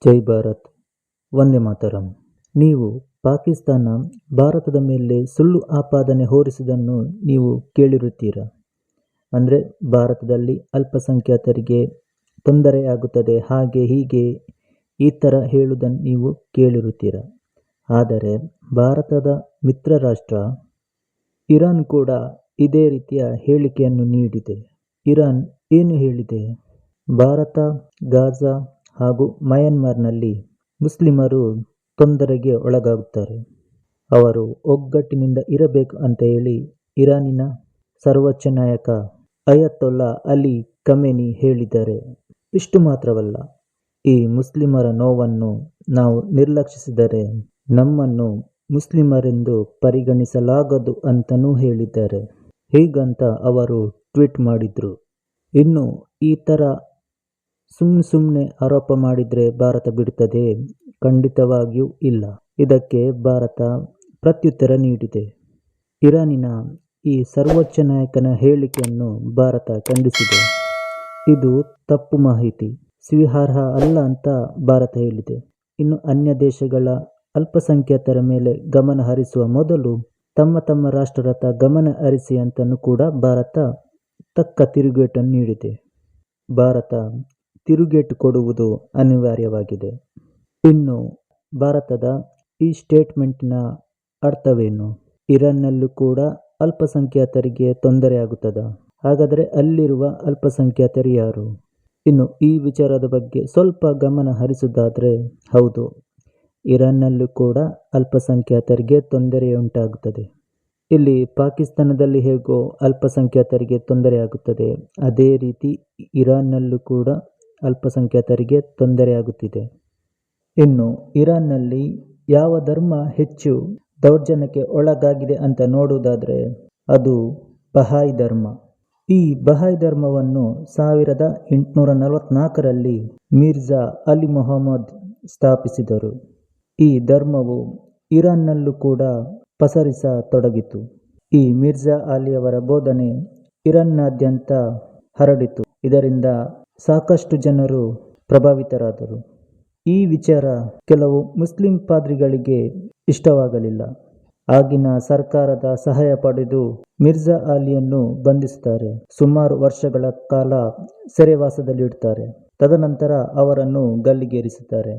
ಜೈ ಭಾರತ್, ವಂದೇ ಮಾತರಂ. ನೀವು ಪಾಕಿಸ್ತಾನ ಭಾರತದ ಮೇಲೆ ಸುಳ್ಳು ಆಪಾದನೆ ಹೊರಿಸಿದ್ದನ್ನು ನೀವು ಕೇಳಿರುತ್ತೀರ. ಅಂದರೆ ಭಾರತದಲ್ಲಿ ಅಲ್ಪಸಂಖ್ಯಾತರಿಗೆ ತೊಂದರೆಯಾಗುತ್ತದೆ, ಹಾಗೆ ಹೀಗೆ ಈ ಥರ ಹೇಳುವುದನ್ನು ನೀವು ಕೇಳಿರುತ್ತೀರ. ಆದರೆ ಭಾರತದ ಮಿತ್ರ ರಾಷ್ಟ್ರ ಇರಾನ್ ಕೂಡ ಇದೇ ರೀತಿಯ ಹೇಳಿಕೆಯನ್ನು ನೀಡಿದೆ. ಇರಾನ್ ಏನು ಹೇಳಿದೆ? ಭಾರತ, ಗಾಜಾ ಹಾಗೂ ಮಯನ್ಮಾರ್ನಲ್ಲಿ ಮುಸ್ಲಿಮರು ತೊಂದರೆಗೆ ಒಳಗಾಗುತ್ತಾರೆ, ಅವರು ಒಗ್ಗಟ್ಟಿನಿಂದ ಇರಬೇಕು ಅಂತ ಹೇಳಿ ಇರಾನಿನ ಸರ್ವೋಚ್ಚ ನಾಯಕ ಅಯತೊಲ್ಲಾ ಅಲಿ ಖಮೇನಿ ಹೇಳಿದ್ದಾರೆ. ಇಷ್ಟು ಮಾತ್ರವಲ್ಲ, ಈ ಮುಸ್ಲಿಮರ ನೋವನ್ನು ನಾವು ನಿರ್ಲಕ್ಷಿಸಿದರೆ ನಮ್ಮನ್ನು ಮುಸ್ಲಿಮರೆಂದು ಪರಿಗಣಿಸಲಾಗದು ಅಂತಲೂ ಹೇಳಿದ್ದಾರೆ. ಹೀಗಂತ ಅವರು ಟ್ವೀಟ್ ಮಾಡಿದ್ರು. ಇನ್ನು ಈ ಥರ ಸುಮ್ಮನೆ ಆರೋಪ ಮಾಡಿದರೆ ಭಾರತ ಬಿಡುತ್ತದೆ? ಖಂಡಿತವಾಗಿಯೂ ಇಲ್ಲ. ಇದಕ್ಕೆ ಭಾರತ ಪ್ರತ್ಯುತ್ತರ ನೀಡಿದೆ. ಇರಾನಿನ ಈ ಸರ್ವೋಚ್ಚ ನಾಯಕನ ಹೇಳಿಕೆಯನ್ನು ಭಾರತ ಖಂಡಿಸಿದೆ. ಇದು ತಪ್ಪು ಮಾಹಿತಿ, ಸ್ವೀಕಾರಾರ್ಹ ಅಲ್ಲ ಅಂತ ಭಾರತ ಹೇಳಿದೆ. ಇನ್ನು ಅನ್ಯ ದೇಶಗಳ ಅಲ್ಪಸಂಖ್ಯಾತರ ಮೇಲೆ ಗಮನ ಹರಿಸುವ ಮೊದಲು ತಮ್ಮ ರಾಷ್ಟ್ರದತ್ತ ಗಮನ ಹರಿಸಿ ಅಂತಲೂ ಕೂಡ ಭಾರತ ತಕ್ಕ ತಿರುಗೇಟನ್ನು ನೀಡಿದೆ. ಭಾರತ ತಿರುಗೇಟು ಕೊಡುವುದು ಅನಿವಾರ್ಯವಾಗಿದೆ. ಇನ್ನು ಭಾರತದ ಈ ಸ್ಟೇಟ್ಮೆಂಟಿನ ಅರ್ಥವೇನು? ಇರಾನ್ನಲ್ಲೂ ಕೂಡ ಅಲ್ಪಸಂಖ್ಯಾತರಿಗೆ ತೊಂದರೆಯಾಗುತ್ತದಾ? ಹಾಗಾದರೆ ಅಲ್ಲಿರುವ ಅಲ್ಪಸಂಖ್ಯಾತರು ಯಾರು? ಇನ್ನು ಈ ವಿಚಾರದ ಬಗ್ಗೆ ಸ್ವಲ್ಪ ಗಮನ ಹರಿಸುವುದಾದರೆ, ಹೌದು, ಇರಾನ್ನಲ್ಲೂ ಕೂಡ ಅಲ್ಪಸಂಖ್ಯಾತರಿಗೆ ತೊಂದರೆಯುಂಟಾಗುತ್ತದೆ. ಇಲ್ಲಿ ಪಾಕಿಸ್ತಾನದಲ್ಲಿ ಹೇಗೋ ಅಲ್ಪಸಂಖ್ಯಾತರಿಗೆ ತೊಂದರೆಯಾಗುತ್ತದೆ, ಅದೇ ರೀತಿ ಇರಾನ್ನಲ್ಲೂ ಕೂಡ ಅಲ್ಪಸಂಖ್ಯಾತರಿಗೆ ತೊಂದರೆಯಾಗುತ್ತಿದೆ. ಇನ್ನು ಇರಾನ್ನಲ್ಲಿ ಯಾವ ಧರ್ಮ ಹೆಚ್ಚು ದೌರ್ಜನ್ಯಕ್ಕೆ ಒಳಗಾಗಿದೆ ಅಂತ ನೋಡುವುದಾದರೆ ಅದು ಬಹಾಯಿ ಧರ್ಮ. ಈ ಬಹಾಯಿ ಧರ್ಮವನ್ನು 1844ರಲ್ಲಿ ಮಿರ್ಜಾ ಅಲಿ ಮೊಹಮ್ಮದ್ ಸ್ಥಾಪಿಸಿದರು. ಈ ಧರ್ಮವು ಇರಾನ್ನಲ್ಲೂ ಕೂಡ ಪಸರಿಸತೊಡಗಿತು. ಈ ಮಿರ್ಜಾ ಅಲಿಯವರ ಬೋಧನೆ ಇರಾನ್ನಾದ್ಯಂತ ಹರಡಿತು. ಇದರಿಂದ ಸಾಕಷ್ಟು ಜನರು ಪ್ರಭಾವಿತರಾದರು. ಈ ವಿಚಾರ ಕೆಲವು ಮುಸ್ಲಿಂ ಪಾದ್ರಿಗಳಿಗೆ ಇಷ್ಟವಾಗಲಿಲ್ಲ. ಆಗಿನ ಸರ್ಕಾರದ ಸಹಾಯ ಪಡೆದು ಮಿರ್ಜಾ ಅಲಿಯನ್ನು ಬಂಧಿಸುತ್ತಾರೆ. ಸುಮಾರು ವರ್ಷಗಳ ಕಾಲ ಸೆರೆವಾಸದಲ್ಲಿಡುತ್ತಾರೆ. ತದನಂತರ ಅವರನ್ನು ಗಲ್ಲಿಗೇರಿಸುತ್ತಾರೆ.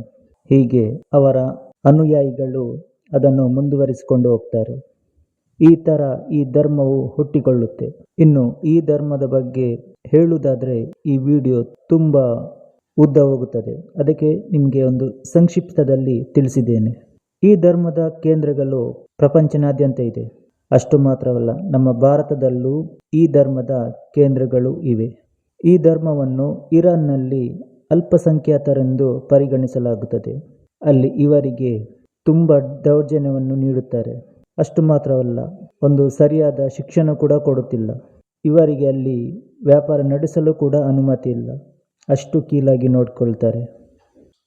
ಹೀಗೆ ಅವರ ಅನುಯಾಯಿಗಳು ಅದನ್ನು ಮುಂದುವರಿಸಿಕೊಂಡು ಹೋಗ್ತಾರೆ. ಈ ಥರ ಈ ಧರ್ಮವು ಹುಟ್ಟಿಕೊಳ್ಳುತ್ತೆ. ಇನ್ನು ಈ ಧರ್ಮದ ಬಗ್ಗೆ ಹೇಳುವುದಾದರೆ ಈ ವಿಡಿಯೋ ತುಂಬ ಉದ್ದ ಹೋಗುತ್ತದೆ. ಅದಕ್ಕೆ ನಿಮಗೆ ಒಂದು ಸಂಕ್ಷಿಪ್ತದಲ್ಲಿ ತಿಳಿಸಿದ್ದೇನೆ. ಈ ಧರ್ಮದ ಕೇಂದ್ರಗಳು ಪ್ರಪಂಚನಾದ್ಯಂತ ಇದೆ. ಅಷ್ಟು ಮಾತ್ರವಲ್ಲ, ನಮ್ಮ ಭಾರತದಲ್ಲೂ ಈ ಧರ್ಮದ ಕೇಂದ್ರಗಳು ಇವೆ. ಈ ಧರ್ಮವನ್ನು ಇರಾನ್ನಲ್ಲಿ ಅಲ್ಪಸಂಖ್ಯಾತರೆಂದು ಪರಿಗಣಿಸಲಾಗುತ್ತದೆ. ಅಲ್ಲಿ ಇವರಿಗೆ ತುಂಬ ದೌರ್ಜನ್ಯವನ್ನು ನೀಡುತ್ತಾರೆ. ಅಷ್ಟು ಮಾತ್ರವಲ್ಲ, ಒಂದು ಸರಿಯಾದ ಶಿಕ್ಷಣ ಕೂಡ ಕೊಡುತ್ತಿಲ್ಲ. ಇವರಿಗೆ ಅಲ್ಲಿ ವ್ಯಾಪಾರ ನಡೆಸಲು ಕೂಡ ಅನುಮತಿ ಇಲ್ಲ. ಅಷ್ಟು ಕೀಳಾಗಿ ನೋಡಿಕೊಳ್ತಾರೆ.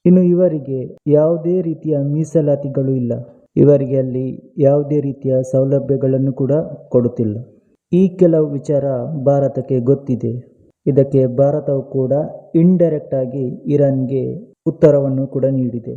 ಇನ್ನು ಇವರಿಗೆ ಯಾವುದೇ ರೀತಿಯ ಮೀಸಲಾತಿಗಳು ಇಲ್ಲ. ಇವರಿಗೆ ಅಲ್ಲಿ ಯಾವುದೇ ರೀತಿಯ ಸೌಲಭ್ಯಗಳನ್ನು ಕೂಡ ಕೊಡುತ್ತಿಲ್ಲ. ಈ ಕೆಲವು ವಿಚಾರ ಭಾರತಕ್ಕೆ ಗೊತ್ತಿದೆ. ಇದಕ್ಕೆ ಭಾರತವು ಕೂಡ ಇಂಡೈರೆಕ್ಟ್ ಆಗಿ ಇರಾನ್ಗೆ ಉತ್ತರವನ್ನು ಕೂಡ ನೀಡಿದೆ.